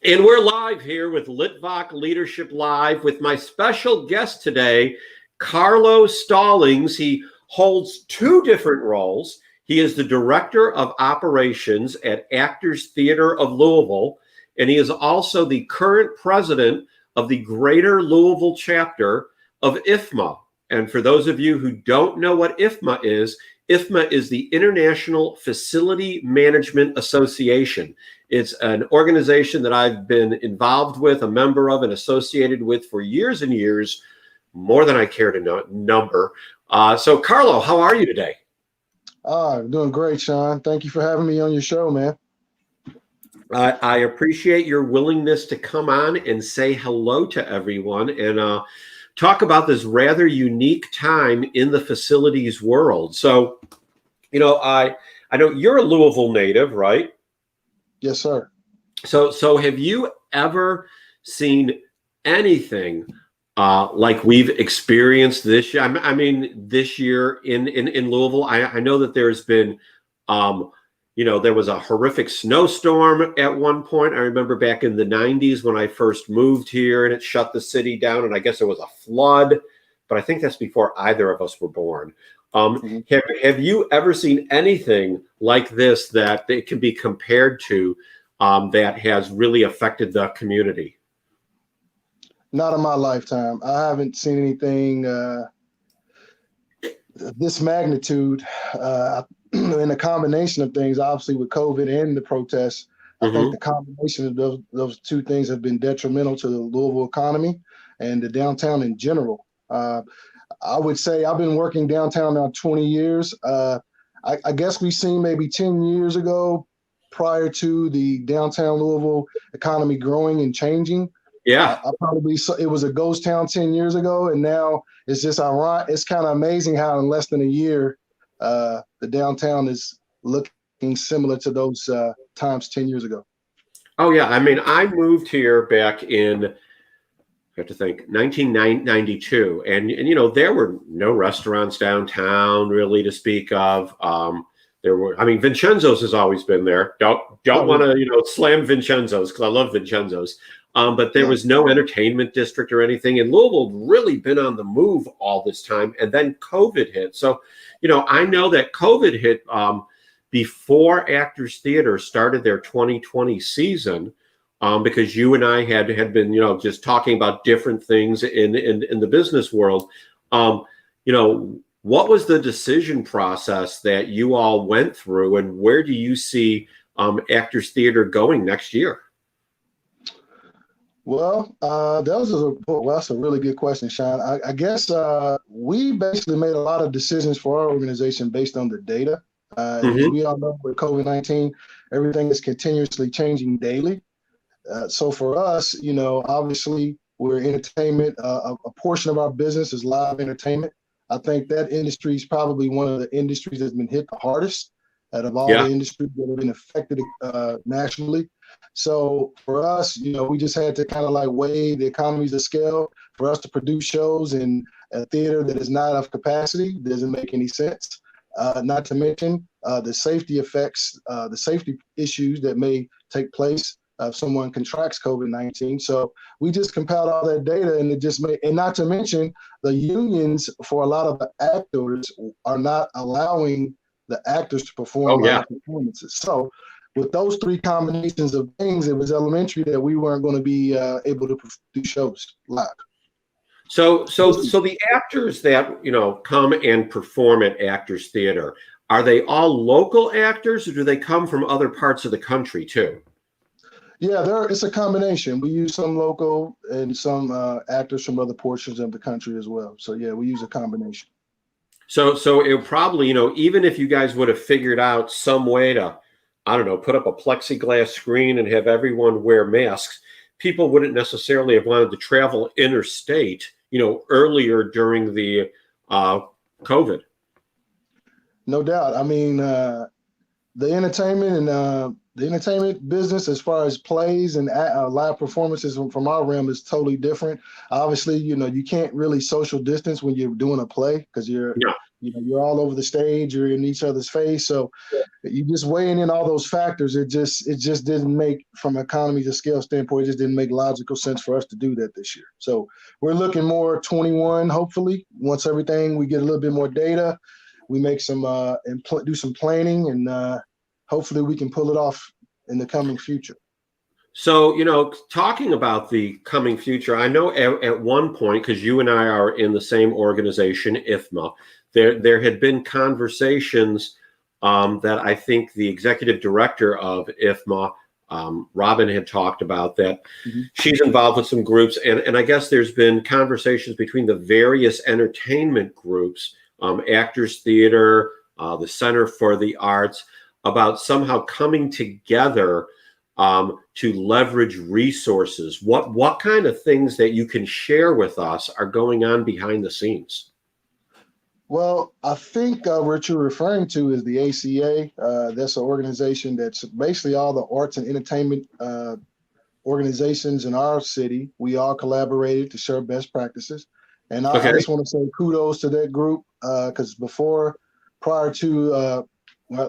And we're live here with Litvak Leadership Live with my special guest today, Carlo Stallings. He holds two different roles. He is the Director of Operations at Actors Theater of Louisville, and he is also the current president of the Greater Louisville chapter of IFMA. And for those of you who don't know what IFMA is the International Facility Management Association. It's an organization that I've been involved with, a member of, and associated with for years and years, more than I care to number. So, Carlo, how are you today? Doing great, Sean. Thank you for having me on your show, man. I appreciate your willingness to come on and say hello to everyone and talk about this rather unique time in the facilities world. So, I know you're a Louisville native, right? Yes, sir. So have you ever seen anything like we've experienced this year? I mean, this year in Louisville, I know that there's been, there was a horrific snowstorm at one point. I remember back in the 90s when I first moved here and it shut the city down, and I guess there was a flood, but I think that's before either of us were born. Have you ever seen anything like this that it can be compared to that has really affected the community? Not in my lifetime. I haven't seen anything this magnitude. In a combination of things, obviously with COVID and the protests, I think the combination of those two things have been detrimental to the Louisville economy and the downtown in general. I would say I've been working downtown now 20 years. I guess we've seen maybe 10 years ago, prior to the downtown Louisville economy growing and changing. Yeah, it was a ghost town 10 years ago, and now it's just ironic. It's kind of amazing how in less than a year, the downtown is looking similar to those times 10 years ago. Oh yeah, I mean, I moved here back in, I have to think, 1992, and there were no restaurants downtown really to speak of. There were, I mean, Vincenzo's has always been there. Don't want to slam Vincenzo's because I love Vincenzo's, but there was no entertainment district or anything. And Louisville really been on the move all this time, and then COVID hit. So, I know that COVID hit before Actors Theater started their 2020 season. Because you and I had been, just talking about different things in the business world. What was the decision process that you all went through, and where do you see Actors Theater going next year? Well, that's a really good question, Sean. I guess we basically made a lot of decisions for our organization based on the data. As we all know, with COVID-19, everything is continuously changing daily. So for us, obviously we're entertainment. A portion of our business is live entertainment. I think that industry is probably one of the industries that's been hit the hardest out of all the industries that have been affected nationally. So for us, we just had to kind of like weigh the economies of scale. For us to produce shows in a theater that is not of capacity doesn't make any sense. Not to mention the safety effects, the safety issues that may take place if someone contracts COVID-19. So we just compiled all that data, and it just made, and not to mention the unions for a lot of the actors are not allowing the actors to perform live performances. So with those three combinations of things, it was elementary that we weren't going to be able to do shows live. So the actors that come and perform at Actors Theater, are they all local actors, or do they come from other parts of the country too? Yeah, it's a combination. We use some local and some actors from other portions of the country as well. So yeah, we use a combination. So it probably, even if you guys would have figured out some way to, I don't know, put up a plexiglass screen and have everyone wear masks, people wouldn't necessarily have wanted to travel interstate, earlier during the COVID. No doubt. I mean, the entertainment and the entertainment business, as far as plays and live performances from our realm, is totally different. Obviously, you can't really social distance when you're doing a play because you're You're all over the stage, you're in each other's face. So you just weighing in all those factors. It just didn't make, from an economy to scale standpoint, it just didn't make logical sense for us to do that this year. So we're looking more 21, hopefully, once everything, we get a little bit more data, we make some, and do some planning, and hopefully we can pull it off in the coming future. So, talking about the coming future, I know at one point, because you and I are in the same organization, IFMA, there had been conversations that I think the executive director of IFMA, Robin, had talked about, that she's involved with some groups. And I guess there's been conversations between the various entertainment groups, Actors Theater, the Center for the Arts, about somehow coming together to leverage resources. What kind of things that you can share with us are going on behind the scenes? Well, I think what you're referring to is the ACA. That's an organization that's basically all the arts and entertainment organizations in our city. We all collaborated to share best practices. And I just want to say kudos to that group, because prior to,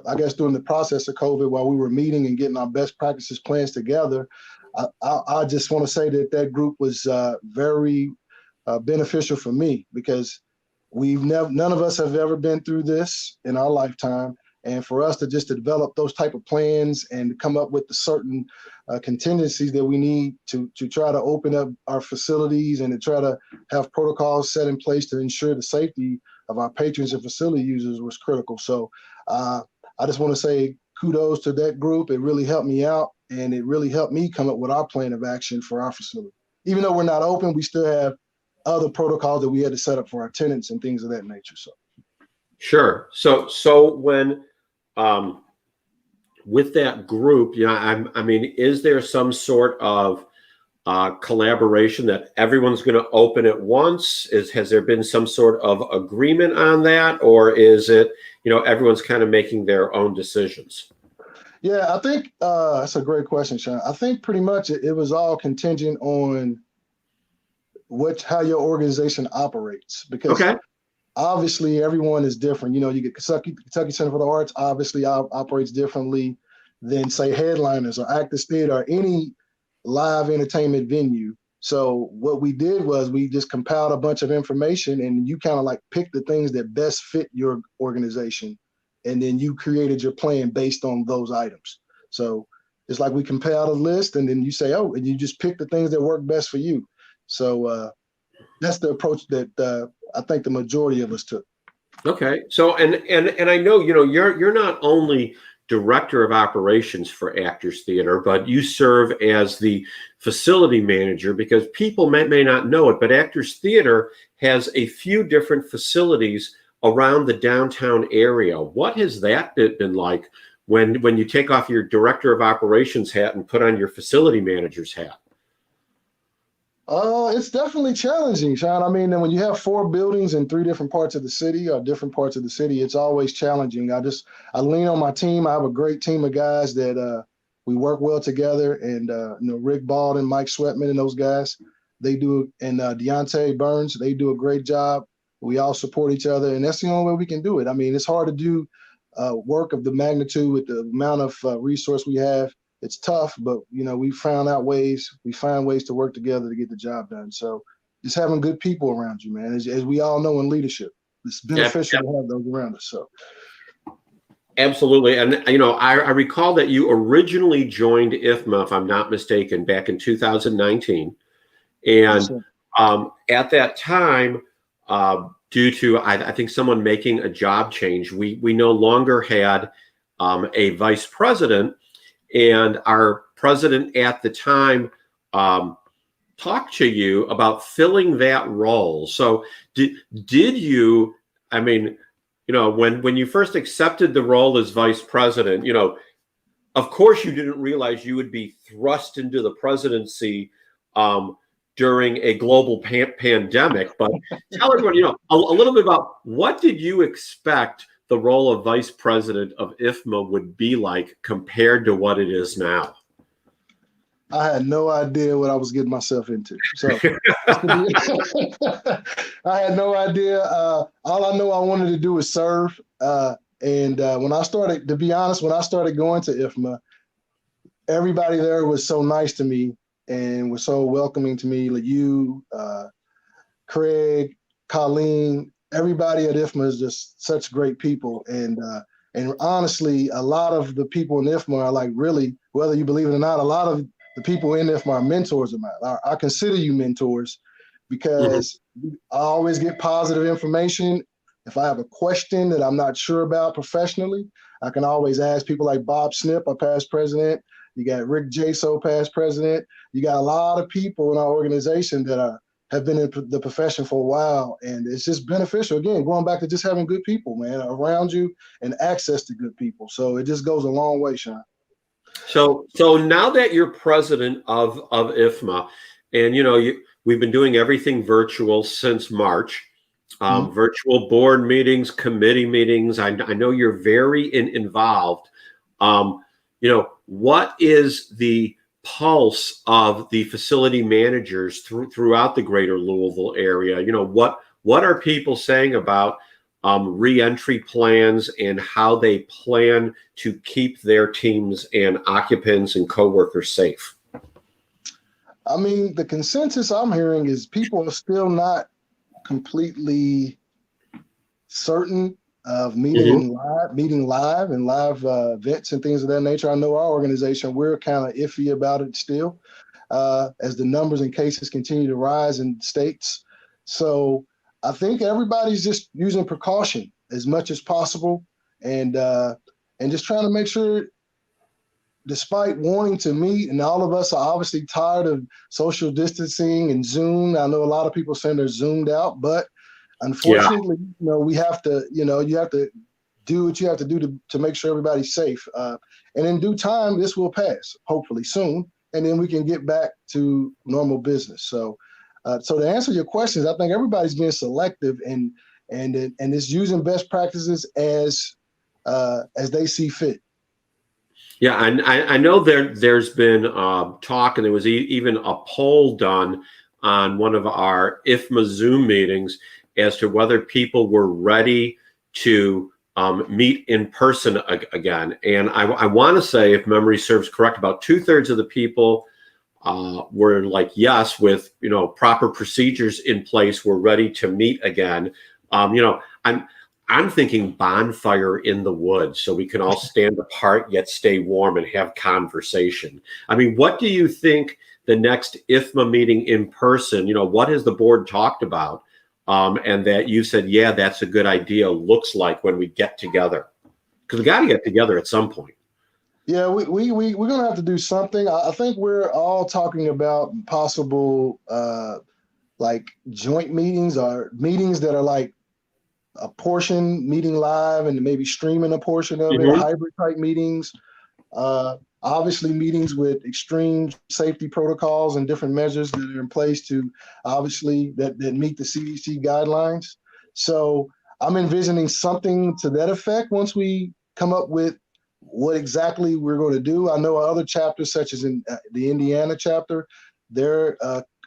I guess during the process of COVID, while we were meeting and getting our best practices plans together, I just want to say that group was very beneficial for me, because none of us have ever been through this in our lifetime. And for us to develop those type of plans and to come up with the certain contingencies that we need to try to open up our facilities and to try to have protocols set in place to ensure the safety of our patrons and facility users was critical. So I just want to say kudos to that group. It really helped me out, and it really helped me come up with our plan of action for our facility. Even though we're not open, we still have other protocols that we had to set up for our tenants and things of that nature. So, sure. So when with that group, I mean, is there some sort of collaboration that everyone's going to open at once? Has there been some sort of agreement on that, or is it, everyone's kind of making their own decisions? Yeah, I think that's a great question, Sean. I think pretty much it was all contingent on how your organization operates, because obviously everyone is different. You get Kentucky Center for the Arts obviously operates differently than, say, Headliners or Actors Theater or any live entertainment venue. So what we did was we just compiled a bunch of information, and you kind of like picked the things that best fit your organization, and then you created your plan based on those items. So it's like we compiled a list, and then you say, and you just pick the things that work best for you. So that's the approach that I think the majority of us took. Okay. So and I know you're not only director of operations for Actors Theater, but you serve as the facility manager, because people may not know it, but Actors Theater has a few different facilities around the downtown area. What has that been like when you take off your director of operations hat and put on your facility manager's hat? It's definitely challenging, Sean. I mean, when you have 4 buildings in 3 different parts of the city, or different parts of the city, it's always challenging. I lean on my team. I have a great team of guys that we work well together, and Rick Bald and Mike Sweatman and those guys, they do, and Deontay Burns, they do a great job. We all support each other, and that's the only way we can do it. I mean, it's hard to do work of the magnitude with the amount of resource we have. It's tough, but we find ways to work together to get the job done. So just having good people around you, man, as we all know in leadership, it's beneficial to have those around us. So absolutely. And I recall that you originally joined IFMA, if I'm not mistaken, back in 2019, and at that time, due to I think someone making a job change, we no longer had a vice president. And our president at the time talked to you about filling that role. So did you, I mean, when you first accepted the role as vice president, of course you didn't realize you would be thrust into the presidency during a global pandemic. But tell everyone, a little bit about what did you expect the role of vice president of IFMA would be like compared to what it is now? I had no idea what I was getting myself into. So I had no idea. All I know I wanted to do was serve. And when I started, to be honest, when I started going to IFMA, everybody there was so nice to me and was so welcoming to me. Like you, Craig, Colleen, everybody at IFMA is just such great people. And honestly, a lot of the people in IFMA are like, really, whether you believe it or not, a lot of the people in IFMA are mentors of mine. I consider you mentors because I always get positive information. If I have a question that I'm not sure about professionally, I can always ask people like Bob Snip, our past president. You got Rick Jaso, past president. You got a lot of people in our organization that have been in the profession for a while, and it's just beneficial. Again, going back to just having good people, man, around you and access to good people. So it just goes a long way, Sean. So now that you're president of IFMA, and we've been doing everything virtual since March, virtual board meetings, committee meetings. I know you're very involved. What is the pulse of the facility managers throughout the greater Louisville area? What are people saying about re-entry plans and how they plan to keep their teams and occupants and coworkers safe? I mean, the consensus I'm hearing is people are still not completely certain of meeting live and live events and things of that nature. I know our organization, we're kind of iffy about it still, as the numbers and cases continue to rise in states. So I think everybody's just using precaution as much as possible, and just trying to make sure, despite wanting to meet, and all of us are obviously tired of social distancing and Zoom. I know a lot of people saying they're Zoomed out, but unfortunately, we have to, you have to do what you have to do to make sure everybody's safe. And in due time, this will pass, hopefully soon, and then we can get back to normal business. So to answer your questions, I think everybody's being selective and is using best practices as they see fit. Yeah, I know there's been talk, and there was even a poll done on one of our IFMA Zoom meetings as to whether people were ready to meet in person again. And I want to say, if memory serves correct, about 2/3 of the people were like, yes, with proper procedures in place, we're ready to meet again. I'm thinking bonfire in the woods so we can all stand apart yet stay warm and have conversation. I mean, what do you think the next IFMA meeting in person, what has the board talked about? And that you said, yeah, that's a good idea, looks like when we get together? Because we got to get together at some point. Yeah, we're going to have to do something. I think we're all talking about possible like joint meetings or meetings that are like a portion meeting live and maybe streaming a portion of it, hybrid type meetings. Obviously meetings with extreme safety protocols and different measures that are in place to obviously that meet the CDC guidelines. So I'm envisioning something to that effect once we come up with what exactly we're going to do. I know other chapters, such as in the Indiana chapter, they're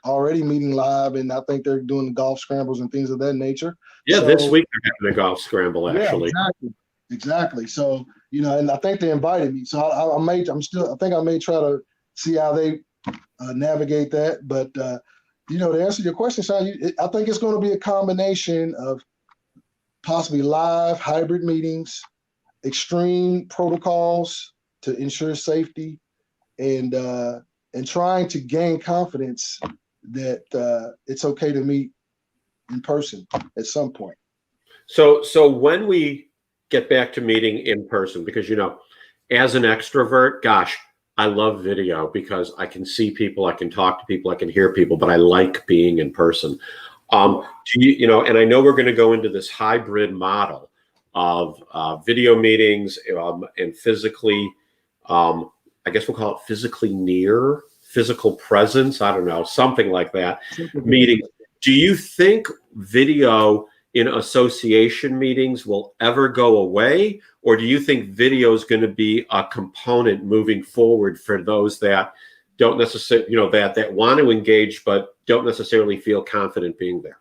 already meeting live, and I think they're doing golf scrambles and things of that nature. Yeah, so, this week they're having a golf scramble, actually. Yeah, exactly. So, and I think they invited me. So I may try to see how they navigate that. But, to answer your question, Sean, I think it's going to be a combination of possibly live hybrid meetings, extreme protocols to ensure safety, and trying to gain confidence that it's okay to meet in person at some point. So when we get back to meeting in person, because as an extrovert, gosh, I love video because I can see people, I can talk to people, I can hear people, but I like being in person. And I know we're going to go into this hybrid model of video meetings and physically, I guess we'll call it physically near, physical presence, I don't know, something like that, meetings. Do you think video in association meetings will ever go away? Or do you think video is going to be a component moving forward for those that don't necessarily, that want to engage, but don't necessarily feel confident being there?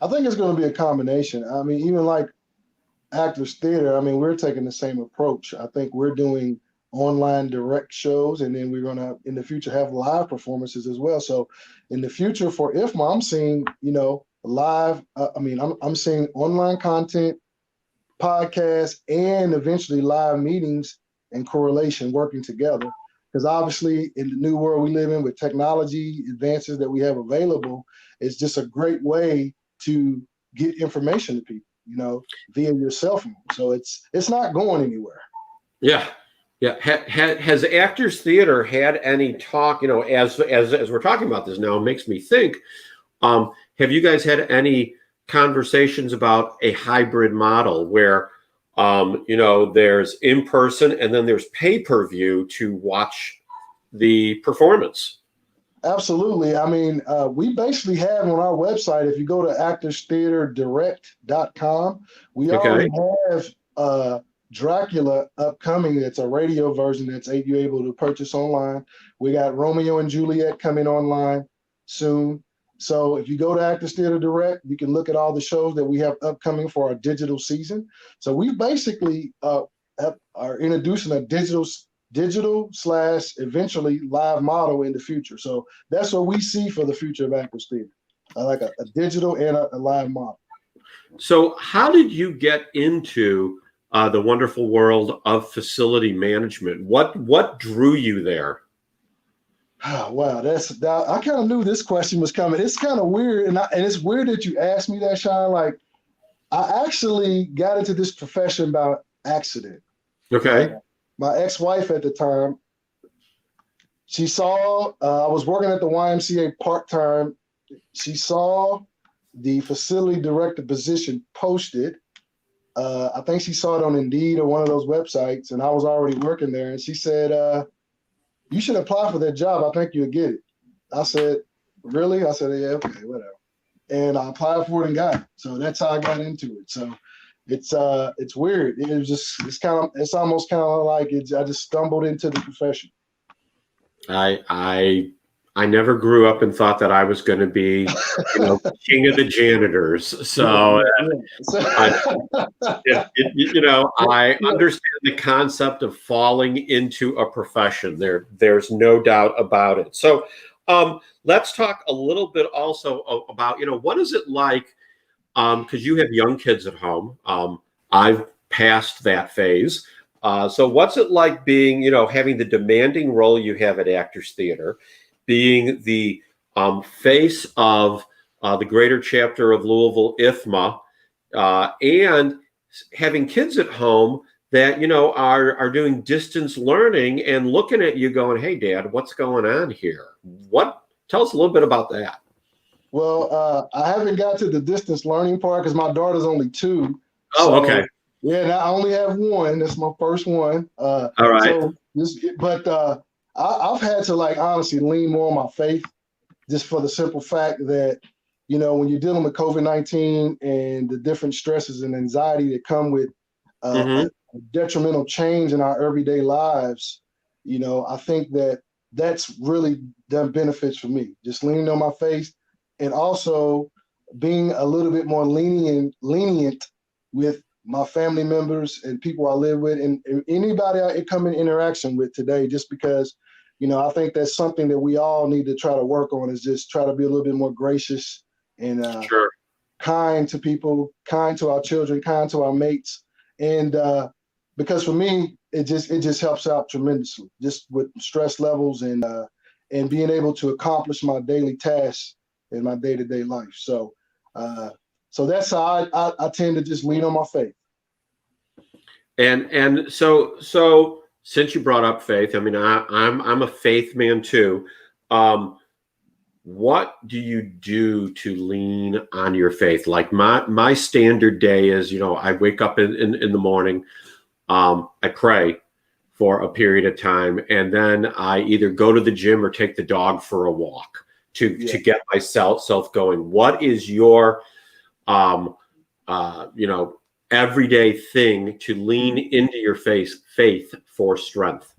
I think it's going to be a combination. I mean, even like Actors Theater, I mean, we're taking the same approach. I think we're doing online direct shows, and then we're going to, in the future, have live performances as well. So in the future for IFMA, I'm seeing, live, I'm seeing online content, podcasts, and eventually live meetings and correlation working together. Because obviously in the new world we live in with technology advances that we have available, it's just a great way to get information to people, via your cell phone. So it's not going anywhere. Yeah. Yeah. Has Actors Theater had any talk, as we're talking about this now, it makes me think, have you guys had any conversations about a hybrid model where, there's in person and then there's pay-per-view to watch the performance? Absolutely. I mean, we basically have on our website, if you go to actorstheaterdirect.com, we already have Dracula upcoming. It's a radio version that's you're able to purchase online. We got Romeo and Juliet coming online soon. So if you go to Actors Theater Direct, you can look at all the shows that we have upcoming for our digital season. So we basically are introducing a digital / eventually live model in the future. So that's what we see for the future of Actors Theater, like a digital and a live model. So how did you get into the wonderful world of facility management? What drew you there? Oh, wow, I kind of knew this question was coming. It's kind of weird, and it's weird that you asked me that, Sean. Like, I actually got into this profession by accident. Okay. My ex-wife at the time, she saw I was working at the YMCA part-time. She saw the facility director position posted. I think she saw it on Indeed or one of those websites, and I was already working there. And she said, you should apply for that job. I think you'll get it. I said, really? I said, yeah, okay, whatever. And I applied for it and got it. So that's how I got into it. So it's weird. It's almost kind of like I just stumbled into the profession. I never grew up and thought that I was going to be, king of the janitors. So, I understand the concept of falling into a profession. There's no doubt about it. So, let's talk a little bit also about, what is it like? Because you have young kids at home. I've passed that phase. So what's it like being, having the demanding role you have at Actors Theater, being the face of the greater chapter of Louisville IFMA, and having kids at home that, are doing distance learning and looking at you going, hey, Dad, what's going on here? Tell us a little bit about that. Well, I haven't got to the distance learning part because my daughter's only 2. Oh, okay. Yeah, and I only have one. That's my first one. All right. I've had to honestly lean more on my faith, just for the simple fact that, when you're dealing with COVID-19 and the different stresses and anxiety that come with a detrimental change in our everyday lives, I think that's really done benefits for me. Just leaning on my faith and also being a little bit more lenient with my family members and people I live with and anybody I come in interaction with today, just because, I think that's something that we all need to try to work on, is just try to be a little bit more gracious and kind to people, kind to our children, kind to our mates. And because for me, it just helps out tremendously, just with stress levels and being able to accomplish my daily tasks in my day-to-day life. So that's how I tend to just lean on my faith. And so since you brought up faith, I mean, I'm a faith man too. What do you do to lean on your faith? Like my standard day is, I wake up in the morning, I pray for a period of time, and then I either go to the gym or take the dog for a walk to get myself going. What is your everyday thing to lean into your faith for strength?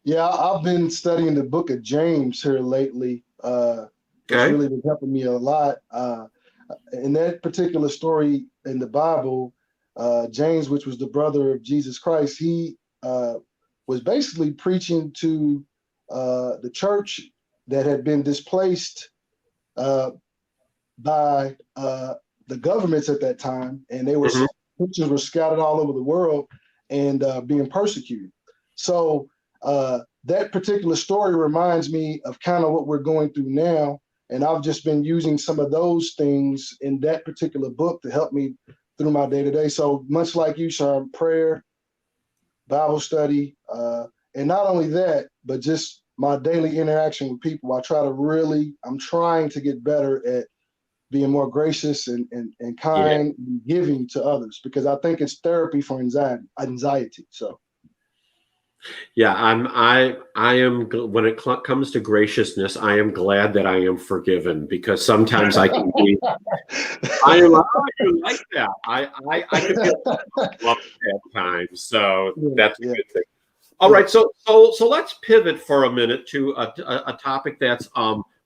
Yeah, I've been studying the book of James here lately. It's Okay. really been helping me a lot. In that particular story in the Bible, James, which was the brother of Jesus Christ, he was basically preaching to the church that had been displaced uh, by the governments at that time, and Hmm. Christians were scattered all over the world and being persecuted. So that particular story reminds me of kind of what we're going through now, and I've just been using some of those things in that particular book to help me through my day to day. So much like you, Sean, prayer, Bible study, and not only that, but just my daily interaction with people. I'm trying to get better at being more gracious and Yeah. kind and giving to others because I think it's therapy for anxiety. So Yeah, I am when it comes to graciousness, I am glad that I am forgiven because sometimes I can be. I am. Oh, you like that? I could be a little at times, so yeah, that's a yeah, good thing. All yeah. right, so let's pivot for a minute to a topic that's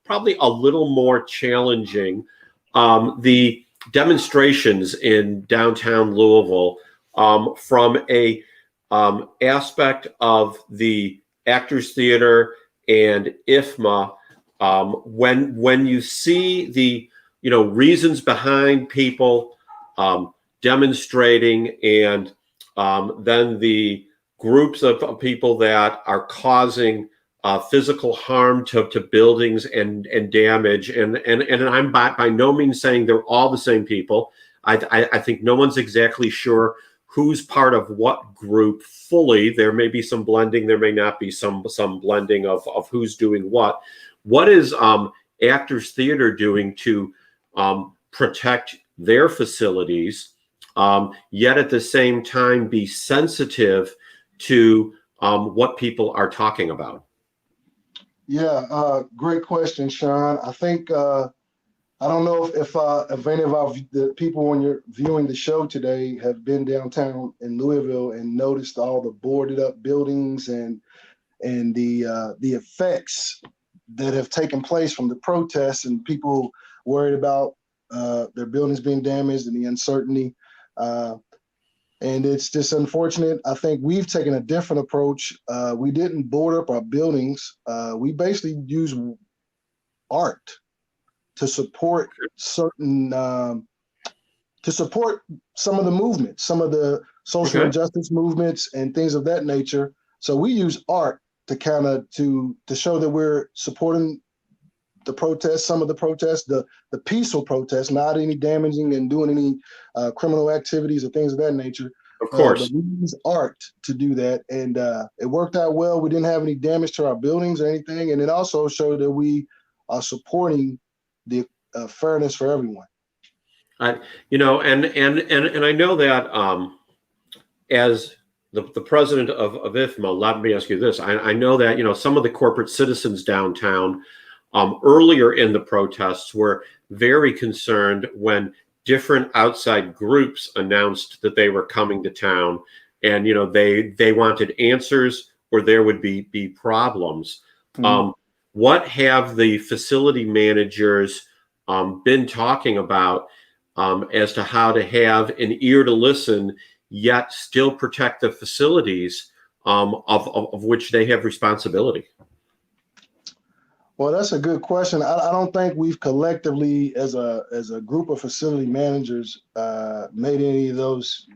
probably a little more challenging. The demonstrations in downtown Louisville from a aspect of the Actors Theater and IFMA. When you see the reasons behind people demonstrating and then the groups of people that are causing physical harm to buildings and damage. And I'm by no means saying they're all the same people. I think no one's exactly sure who's part of what group fully. There may be some blending. There may not be some blending of who's doing what. What is Actors Theater doing to protect their facilities, yet at the same time be sensitive to what people are talking about? Yeah, great question, Sean. I think I don't know if any of the people when you're viewing the show today have been downtown in Louisville and noticed all the boarded up buildings and the effects that have taken place from the protests and people worried about their buildings being damaged and the uncertainty. Uh, and it's just unfortunate. I think we've taken a different approach. We didn't board up our buildings. We basically use art to support certain to support some of the movements, some of the social Okay. injustice movements and things of that nature. So we use art to kind of to show that we're supporting the protests, some of the protests, the peaceful protests, not any damaging and doing any criminal activities or things of that nature. Of But course. we use art to do that, and it worked out well. We didn't have any damage to our buildings or anything, and it also showed that we are supporting the fairness for everyone. I, and I know that as the president of IFMA, let me ask you this. I know that, some of the corporate citizens downtown earlier in the protests were very concerned when different outside groups announced that they were coming to town, and they wanted answers or there would be problems. Mhm. Um, what have the facility managers been talking about as to how to have an ear to listen, yet still protect the facilities of which they have responsibility? Well, that's a good question. I don't think we've collectively, as a group of facility managers, made any of those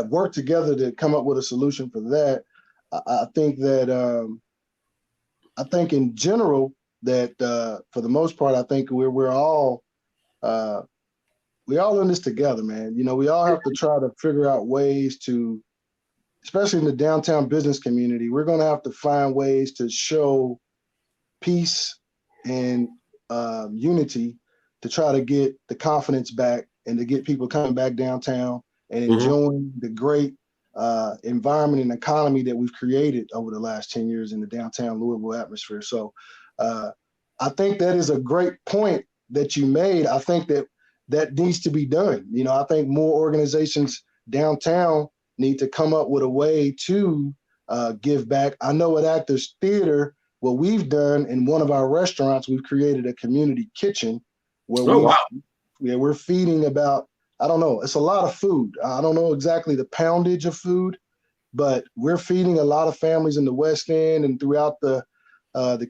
work together to come up with a solution for that. I think that I think in general that for the most part, I think we're all uh, we all in this together, man. We all have to try to figure out ways to, especially in the downtown business community, we're going to have to find ways to show peace and unity to try to get the confidence back and to get people coming back downtown and Mhm. enjoying the great environment and economy that we've created over the last 10 years in the downtown Louisville atmosphere. So uh, I think that is a great point that you made. I think that needs to be done. I think more organizations downtown need to come up with a way to give back. I know at Actors Theater, what we've done in one of our restaurants, we've created a community kitchen where we're feeding about, I don't know, it's a lot of food. I don't know exactly the poundage of food, but we're feeding a lot of families in the West End and throughout the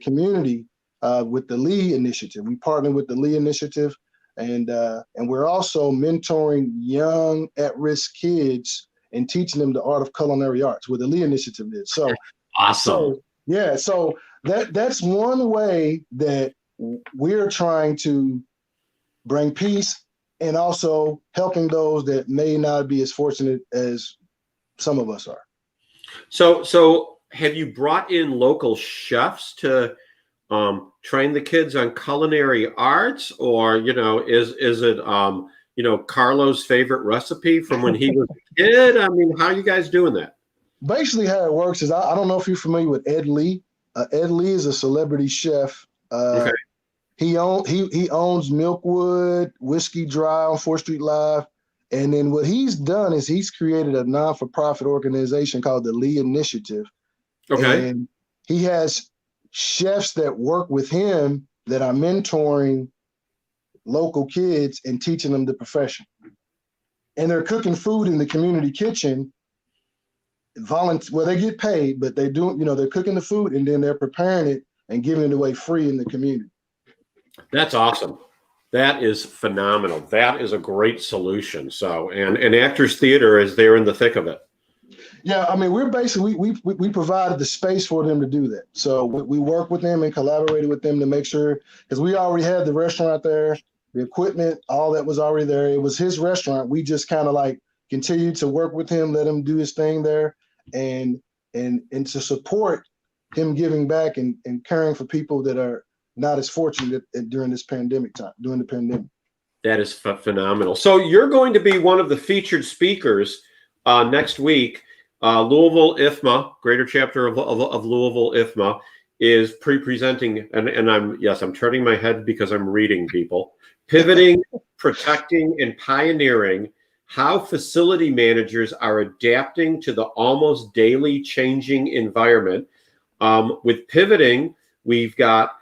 community with the Lee Initiative. We partner with the Lee Initiative, and we're also mentoring young at-risk kids and teaching them the art of culinary arts, where the Lee Initiative is. So awesome. So that's one way that we're trying to bring peace and also helping those that may not be as fortunate as some of us are. So have you brought in local chefs to train the kids on culinary arts, or is it Carlo's favorite recipe from when he was a kid? I mean, how are you guys doing that? Basically, how it works is I don't know if you're familiar with Ed Lee. Ed Lee is a celebrity chef. Okay. He owns Milkwood Whiskey Dry on 4th Street Live. And then what he's done is he's created a non-for-profit organization called the Lee Initiative. Okay. And he has chefs that work with him that are mentoring local kids and teaching them the profession. And they're cooking food in the community kitchen. Well, they get paid, but they do, they're cooking the food and then they're preparing it and giving it away free in the community. That's awesome. That is phenomenal. That is a great solution. So, and Actors Theater is there in the thick of it. Yeah, I mean, we're basically, we provided the space for them to do that. So we work with them and collaborated with them to make sure, because we already had the restaurant there, the equipment, all that was already there. It was his restaurant. We just kind of like continued to work with him, let him do his thing there, and to support him giving back and caring for people that are not as fortunate during the pandemic. That is phenomenal. So you're going to be one of the featured speakers next week. Louisville IFMA, Greater Chapter of Louisville IFMA, is presenting, and I'm turning my head because I'm reading people. Pivoting, protecting, and pioneering how facility managers are adapting to the almost daily changing environment. With pivoting, we've got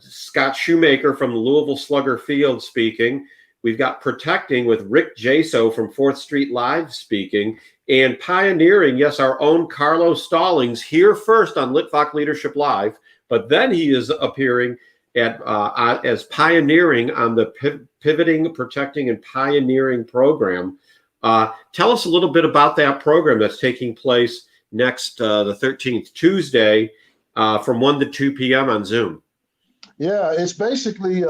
Scott Shoemaker from the Louisville Slugger Field speaking. We've got protecting with Rick Jaso from 4th Street Live speaking, and pioneering, yes, our own Carlo Stallings here first on Litvak Leadership Live, but then he is appearing as pioneering on the Pivoting, Protecting, and Pioneering program. Tell us a little bit about that program that's taking place next the 13th, Tuesday, from 1 to 2 p.m. on Zoom. Yeah, it's basically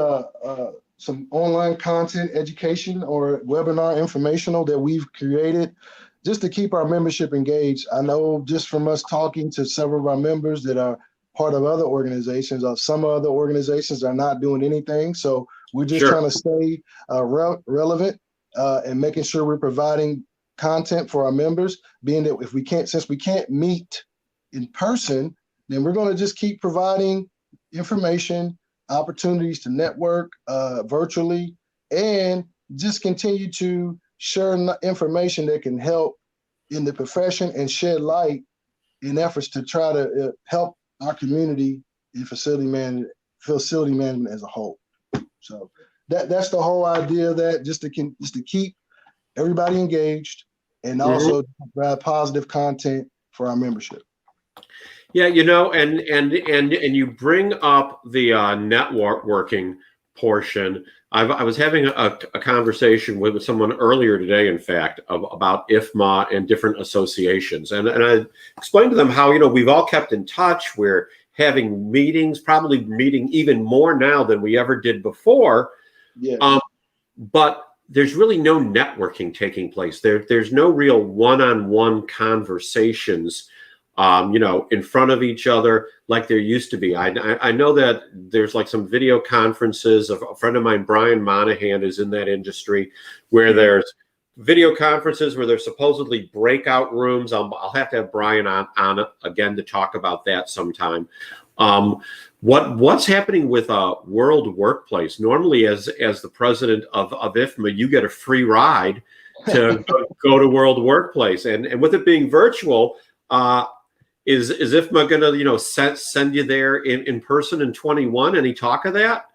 some online content education or webinar informational that we've created just to keep our membership engaged. I know just from us talking to several of our members that are part of other organizations, some other organizations are not doing anything. So we're just trying to stay relevant and making sure we're providing content for our members, being that since we can't meet in person, then we're going to just keep providing information, opportunities to network virtually, and just continue to share information that can help in the profession and shed light in efforts to try to help our community in facility management as a whole. So that's the whole idea of that, just to keep everybody engaged and also provide positive content for our membership. Yeah, and you bring up the networking portion. I was having a conversation with someone earlier today, in fact, about IFMA and different associations, and I explained to them how we've all kept in touch. We're having meetings, probably meeting even more now than we ever did before. Yeah. But there's really no networking taking place. There's no real one-on-one conversations in front of each other like there used to be. I know that there's like some video conferences. A friend of mine, Brian Monahan, is in that industry where there's video conferences where there's supposedly breakout rooms. I'll have to have Brian on again to talk about that sometime. What's happening with World Workplace? Normally, as the president of IFMA, you get a free ride to go to World Workplace, and with it being virtual, Is IFMA going to, send you there in person in 21? Any talk of that?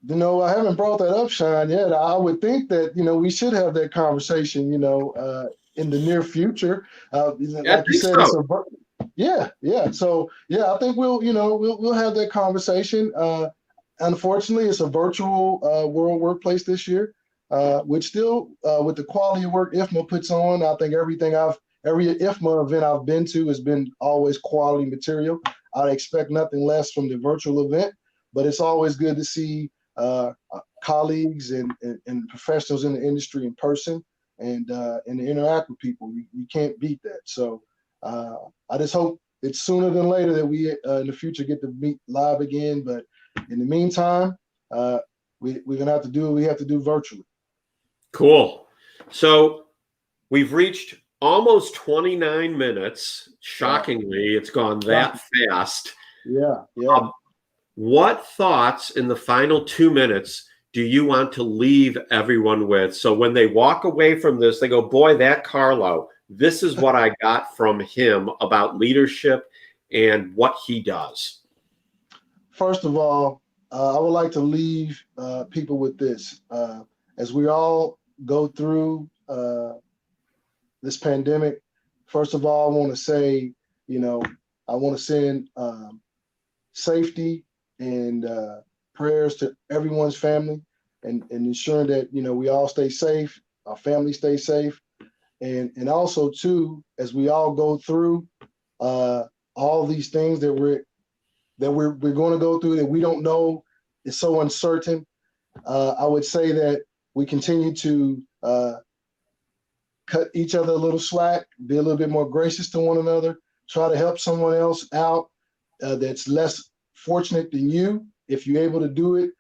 I haven't brought that up, Sean, yet. I would think that, we should have that conversation, in the near future. Like you said, so. Yeah. So yeah, I think we'll have that conversation. Unfortunately, it's a virtual world workplace this year, which still with the quality of work IFMA puts on. I think every IFMA event I've been to has been always quality material. I'd expect nothing less from the virtual event, but it's always good to see colleagues and professionals in the industry in person and interact with people. You can't beat that. So I just hope it's sooner than later that we in the future get to meet live again. But in the meantime, we're gonna have to do what we have to do virtually. Cool. So we've reached almost 29 minutes. Shockingly, it's gone that fast. Yeah. What thoughts in the final 2 minutes do you want to leave everyone with? So when they walk away from this, they go, boy, that Carlo, this is what I got from him about leadership and what he does. First of all, I would like to leave people with this. As we all go through this pandemic, first of all, I want to say, I want to send safety and prayers to everyone's family and ensuring that, we all stay safe, our family stay safe. And also too, as we all go through all these things that we're going to go through that we don't know, is so uncertain. I would say that we continue to cut each other a little slack, be a little bit more gracious to one another, try to help someone else out that's less fortunate than you. If you're able to do it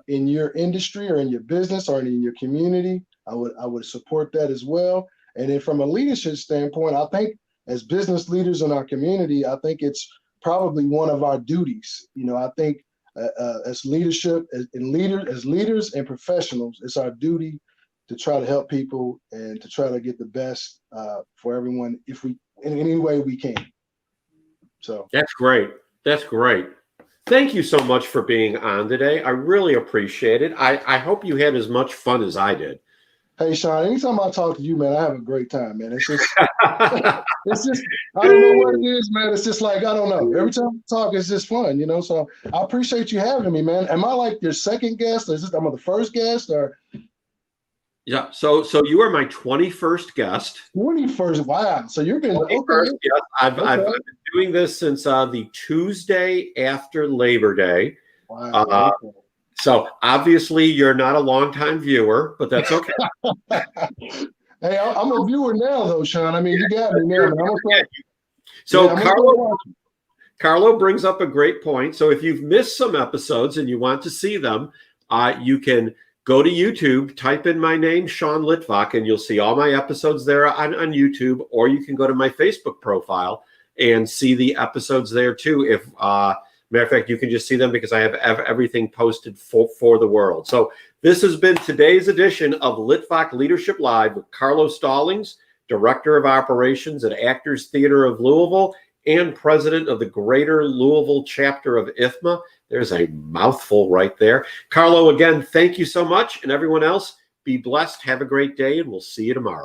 in your industry or in your business or in your community, I would support that as well. And then from a leadership standpoint, I think as business leaders in our community, I think it's probably one of our duties. I think as leadership, as leaders and professionals, it's our duty to try to help people and to try to get the best for everyone if we, in any way we can. So that's great. That's great. Thank you so much for being on today. I really appreciate it. I hope you had as much fun as I did. Hey, Sean, anytime I talk to you, man, I have a great time, man. It's just, I don't know what it is, man. It's just like, I don't know. Every time we talk, it's just fun, So I appreciate you having me, man. Am I like your second guest? Or am I the first guest? Or yeah, so you are my 21st guest. 21st, wow. So you've been 21st, okay. Yes. I've been doing this since the Tuesday after Labor Day. Wow. So obviously you're not a longtime viewer, but that's okay. Hey, I'm a viewer now, though, Sean. I mean, you got me now. So Carlo brings up a great point. So if you've missed some episodes and you want to see them, you can go to YouTube, type in my name, Sean Litvak, and you'll see all my episodes there on YouTube, or you can go to my Facebook profile and see the episodes there too. If matter of fact, you can just see them because I have everything posted for the world. So this has been today's edition of Litvak Leadership Live with Carlo Stallings, Director of Operations at Actors Theater of Louisville and President of the Greater Louisville chapter of IFMA. There's a mouthful right there. Carlo, again, thank you so much. And everyone else, be blessed. Have a great day, and we'll see you tomorrow.